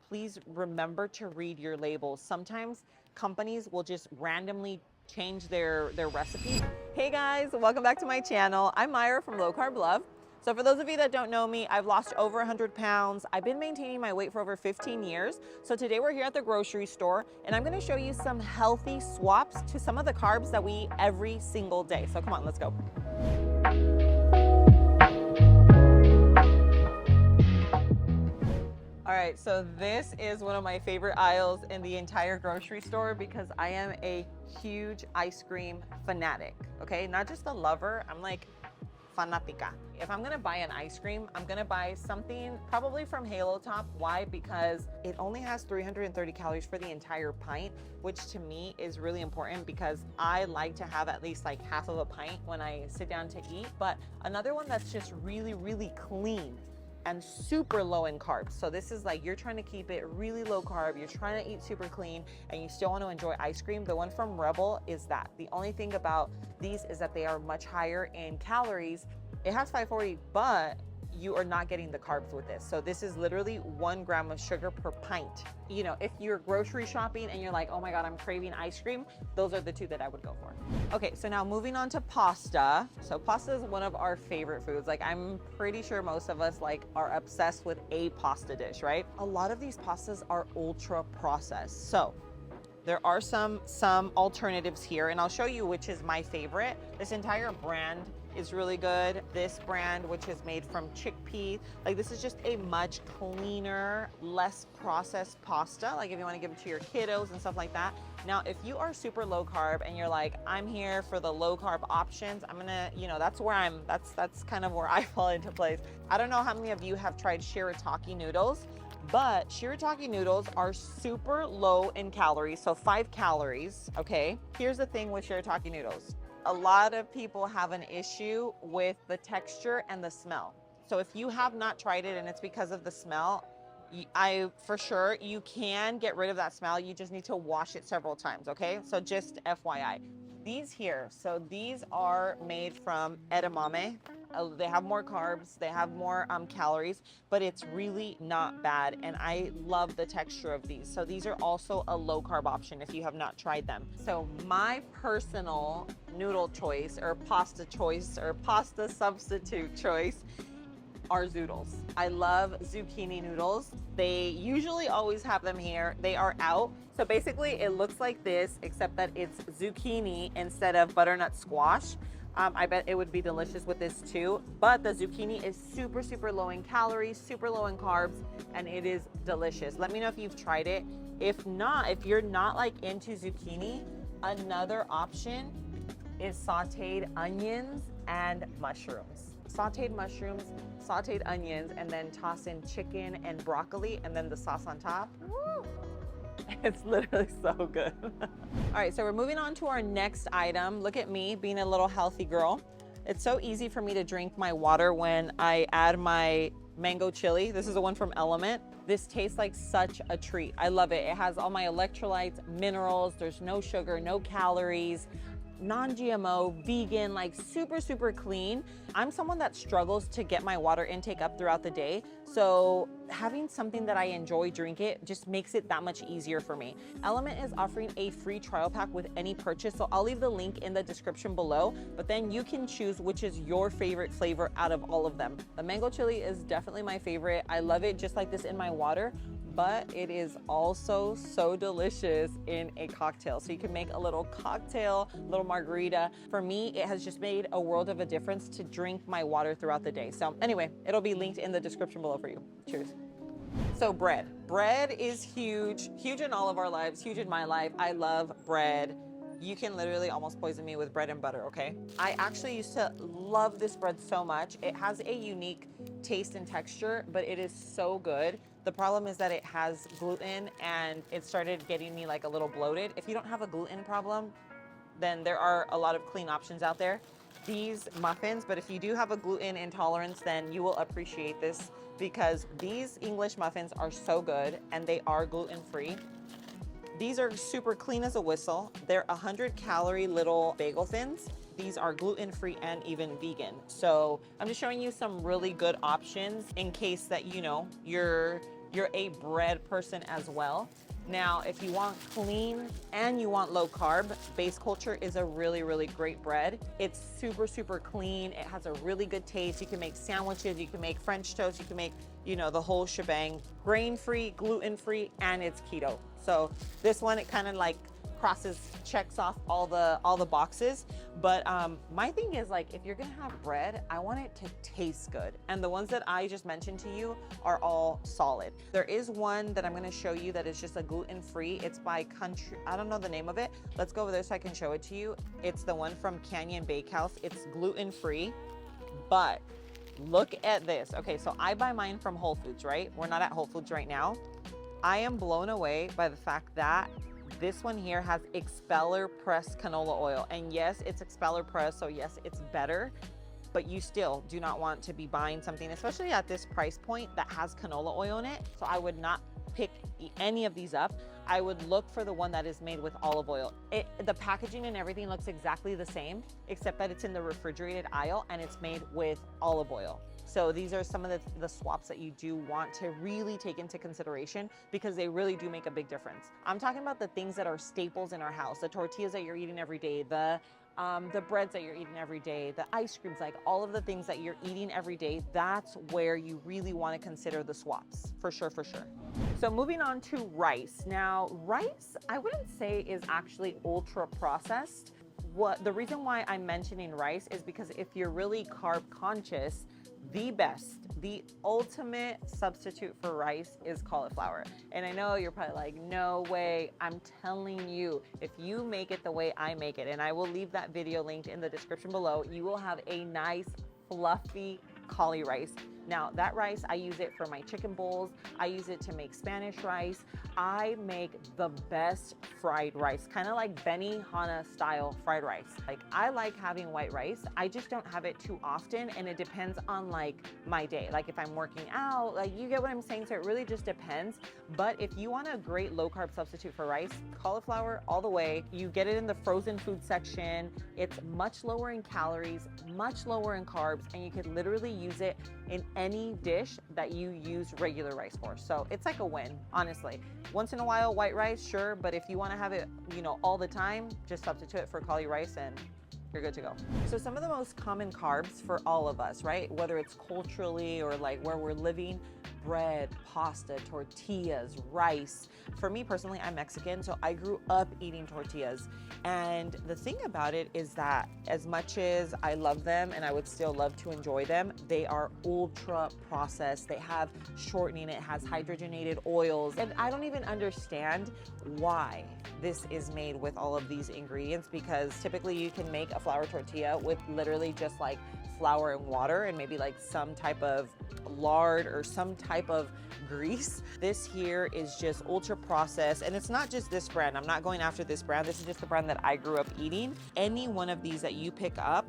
please remember to read your labels. Sometimes companies will just randomly change their recipe. Hey guys, welcome back to my channel. I'm Myra from Low Carb Love. So for those of you that don't know me, I've lost over 100 pounds. I've been maintaining my weight for over 15 years. So today we're here at the grocery store and I'm gonna show you some healthy swaps to some of the carbs that we eat every single day. So come on, let's go. All right, so this is one of my favorite aisles in the entire grocery store because I am a huge ice cream fanatic, okay? Not just a lover, I'm like fanatica. If I'm gonna buy an ice cream, I'm gonna buy something probably from Halo Top. Why? Because it only has 330 calories for the entire pint, which to me is really important because I like to have at least like half of a pint when I sit down to eat. But another one that's just really, really clean and super low in carbs. So this is like, you're trying to keep it really low carb, you're trying to eat super clean, and you still want to enjoy ice cream. The one from Rebel is that. The only thing about these is that they are much higher in calories. It has 540, but you are not getting the carbs with this. So this is literally 1 gram of sugar per pint. You know, if you're grocery shopping and you're like, oh my God, I'm craving ice cream, those are the two that I would go for. Okay, so now moving on to pasta. So pasta is one of our favorite foods. Like, I'm pretty sure most of us like are obsessed with a pasta dish, right? A lot of these pastas are ultra processed. So there are some alternatives here, and I'll show you which is my favorite. This entire brand is really good. This brand, which is made from chickpea, like this is just a much cleaner, less processed pasta. Like if you want to give it to your kiddos and stuff like that. Now, if you are super low carb and you're like, I'm here for the low carb options, I'm gonna, you know, that's kind of where I fall into place. I don't know how many of you have tried shirataki noodles, but shirataki noodles are super low in calories, so 5 calories, okay? Here's the thing with shirataki noodles. A lot of people have an issue with the texture and the smell. So if you have not tried it and it's because of the smell, for sure, you can get rid of that smell. You just need to wash it several times, okay? So just FYI. These here, so these are made from edamame. They have more carbs, they have more calories, but it's really not bad. And I love the texture of these. So these are also a low carb option if you have not tried them. So my personal noodle choice or pasta substitute choice are zoodles. I love zucchini noodles. They usually always have them here. They are out. So basically it looks like this, except that it's zucchini instead of butternut squash. I bet it would be delicious with this too, but the zucchini is super, super low in calories, super low in carbs, and it is delicious. Let me know if you've tried it. If not, if you're not like into zucchini, another option is sauteed onions and mushrooms. Sauteed mushrooms, sauteed onions, and then toss in chicken and broccoli, and then the sauce on top. Woo! It's literally so good. All right, so we're moving on to our next item. Look at me being a little healthy girl. It's so easy for me to drink my water when I add my mango chili. This is the one from Element. This tastes like such a treat. I love it. It has all my electrolytes, minerals. There's no sugar, no calories, non-GMO, vegan, like super, super clean. I'm someone that struggles to get my water intake up throughout the day. So having something that I enjoy drink it just makes it that much easier for me. Element is offering a free trial pack with any purchase. So I'll leave the link in the description below, but then you can choose which is your favorite flavor out of all of them. The mango chili is definitely my favorite. I love it just like this in my water, but it is also so delicious in a cocktail. So you can make a little cocktail, little margarita. For me, it has just made a world of a difference to drink my water throughout the day. So anyway, it'll be linked in the description below for you. Cheers. So bread. Bread is huge, huge in all of our lives, huge in my life. I love bread. You can literally almost poison me with bread and butter, okay? I actually used to love this bread so much. It has a unique taste and texture, but it is so good. The problem is that it has gluten and it started getting me like a little bloated. If you don't have a gluten problem, then there are a lot of clean options out there. These muffins, but if you do have a gluten intolerance, then you will appreciate this because these English muffins are so good and they are gluten-free. These are super clean as a whistle. They're 100-calorie little bagel thins. These are gluten-free and even vegan. So I'm just showing you some really good options in case that, you know, you're you're a bread person as well. Now, if you want clean and you want low carb, Base Culture is a really, really great bread. It's super, super clean. It has a really good taste. You can make sandwiches, you can make French toast, you can make, you know, the whole shebang. Grain-free, gluten-free, and it's keto. So this one, it kind of like checks off all the boxes. But my thing is, like, if you're gonna have bread, I want it to taste good. And the ones that I just mentioned to you are all solid. There is one that I'm gonna show you that is just a gluten-free. It's by Country, I don't know the name of it. Let's go over there so I can show it to you. It's the one from Canyon Bakehouse. It's gluten-free, but look at this. Okay, so I buy mine from Whole Foods, right? We're not at Whole Foods right now. I am blown away by the fact that this one here has expeller pressed canola oil. And yes, it's expeller pressed, so yes, it's better, but you still do not want to be buying something, especially at this price point, that has canola oil in it. So I would not pick any of these up. I would look for the one that is made with olive oil. The packaging and everything looks exactly the same, except that it's in the refrigerated aisle and it's made with olive oil. So these are some of the swaps that you do want to really take into consideration, because they really do make a big difference. I'm talking about the things that are staples in our house, the tortillas that you're eating every day, the breads that you're eating every day, the ice creams, like all of the things that you're eating every day. That's where you really want to consider the swaps, for sure, for sure. So moving on to rice. Now, rice, I wouldn't say is actually ultra processed. The reason why I'm mentioning rice is because if you're really carb conscious, the ultimate substitute for rice is cauliflower. And I know you're probably like, no way. I'm telling you, if you make it the way I make it, and I will leave that video linked in the description below, you will have a nice, fluffy cauli rice. Now, that rice, I use it for my chicken bowls. I use it to make Spanish rice. I make the best fried rice, kind of like Benihana style fried rice. Like, I like having white rice. I just don't have it too often, and it depends on like my day. Like if I'm working out, like, you get what I'm saying? So it really just depends. But if you want a great low carb substitute for rice, cauliflower all the way. You get it in the frozen food section. It's much lower in calories, much lower in carbs, and you could literally use it in any dish that you use regular rice for. So it's like a win, honestly. Once in a while, white rice, sure, but if you want to have it, you know, all the time, just substitute it for cauli rice and you're good to go. So some of the most common carbs for all of us, right? Whether it's culturally or like where we're living, bread, pasta, tortillas, rice. For me personally, I'm Mexican, so I grew up eating tortillas. And the thing about it is that as much as I love them and I would still love to enjoy them, they are ultra processed. They have shortening, it has hydrogenated oils. And I don't even understand why this is made with all of these ingredients, because typically you can make a flour tortilla with literally just like flour and water and maybe like some type of lard or some type of grease. This here is just ultra processed, and it's not just this brand. I'm not going after this brand. This is just the brand that I grew up eating. Any one of these that you pick up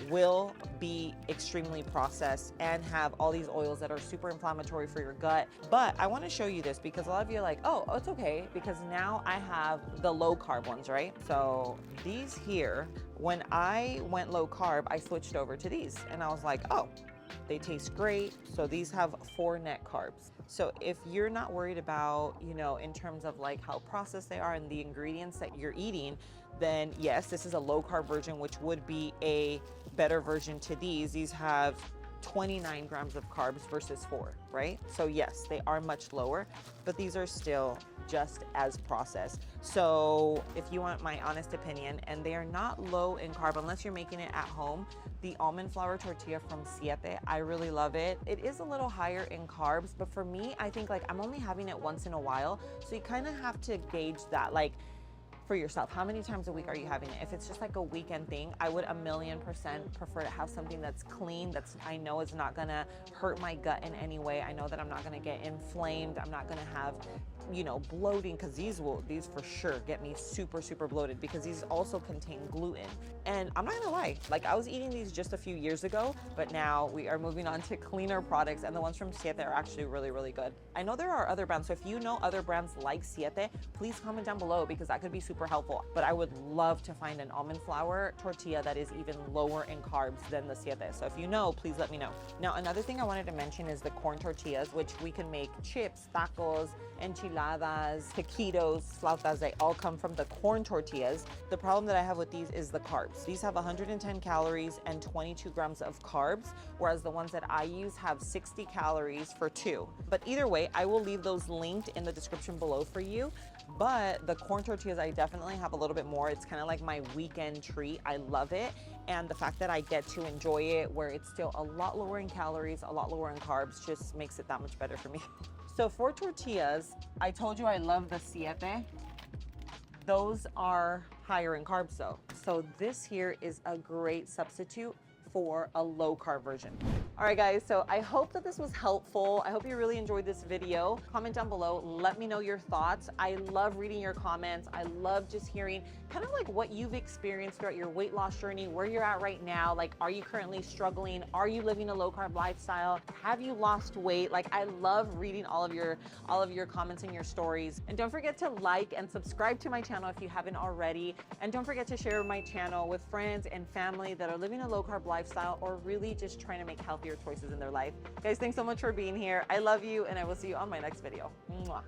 will be extremely processed and have all these oils that are super inflammatory for your gut. But I want to show you this because a lot of you are like, oh, it's okay, because now I have the low carb ones, right? So these here, when I went low carb, I switched over to these and I was like, oh, they taste great. So these have 4 net carbs. So if you're not worried about, you know, in terms of like how processed they are and the ingredients that you're eating, then yes, this is a low carb version, which would be a better version to these. These have 29 grams of carbs versus 4, right? So yes, they are much lower, but these are still just as processed. So if you want my honest opinion, and they are not low in carb unless you're making it at home, the almond flour tortilla from Siete, I really love it. It is a little higher in carbs, but for me, I think like I'm only having it once in a while. So you kind of have to gauge that, like, for yourself. How many times a week are you having it? If it's just like a weekend thing, I would 1,000,000% prefer to have something that's clean, that's I know is not gonna hurt my gut in any way. I know that I'm not gonna get inflamed. I'm not gonna have, you know, bloating, because these for sure get me super, super bloated, because these also contain gluten. And I'm not gonna lie, like I was eating these just a few years ago, but now we are moving on to cleaner products, and the ones from Siete are actually really, really good. I know there are other brands, so if you know other brands like Siete, please comment down below, because that could be super super helpful. But I would love to find an almond flour tortilla that is even lower in carbs than the siete. So if you know, please let me know. Now, another thing I wanted to mention is the corn tortillas, which we can make chips, tacos, enchiladas, taquitos, flautas. They all come from the corn tortillas. The problem that I have with these is the carbs. These have 110 calories and 22 grams of carbs, whereas the ones that I use have 60 calories for 2. But either way, I will leave those linked in the description below for you. But the corn tortillas, I definitely have a little bit more. It's kind of like my weekend treat. I love it. And the fact that I get to enjoy it where it's still a lot lower in calories, a lot lower in carbs, just makes it that much better for me. So for tortillas, I told you I love the siete. Those are higher in carbs though. So this here is a great substitute for a low carb version. All right guys, so I hope that this was helpful. I hope you really enjoyed this video. Comment down below, let me know your thoughts. I love reading your comments. I love just hearing kind of like what you've experienced throughout your weight loss journey, where you're at right now. Like, are you currently struggling? Are you living a low carb lifestyle? Have you lost weight? Like, I love reading all of your comments and your stories. And don't forget to like and subscribe to my channel if you haven't already. And don't forget to share my channel with friends and family that are living a low carb lifestyle or really just trying to make healthier choices in their life. Guys, thanks so much for being here. I love you, and I will see you on my next video. Mwah.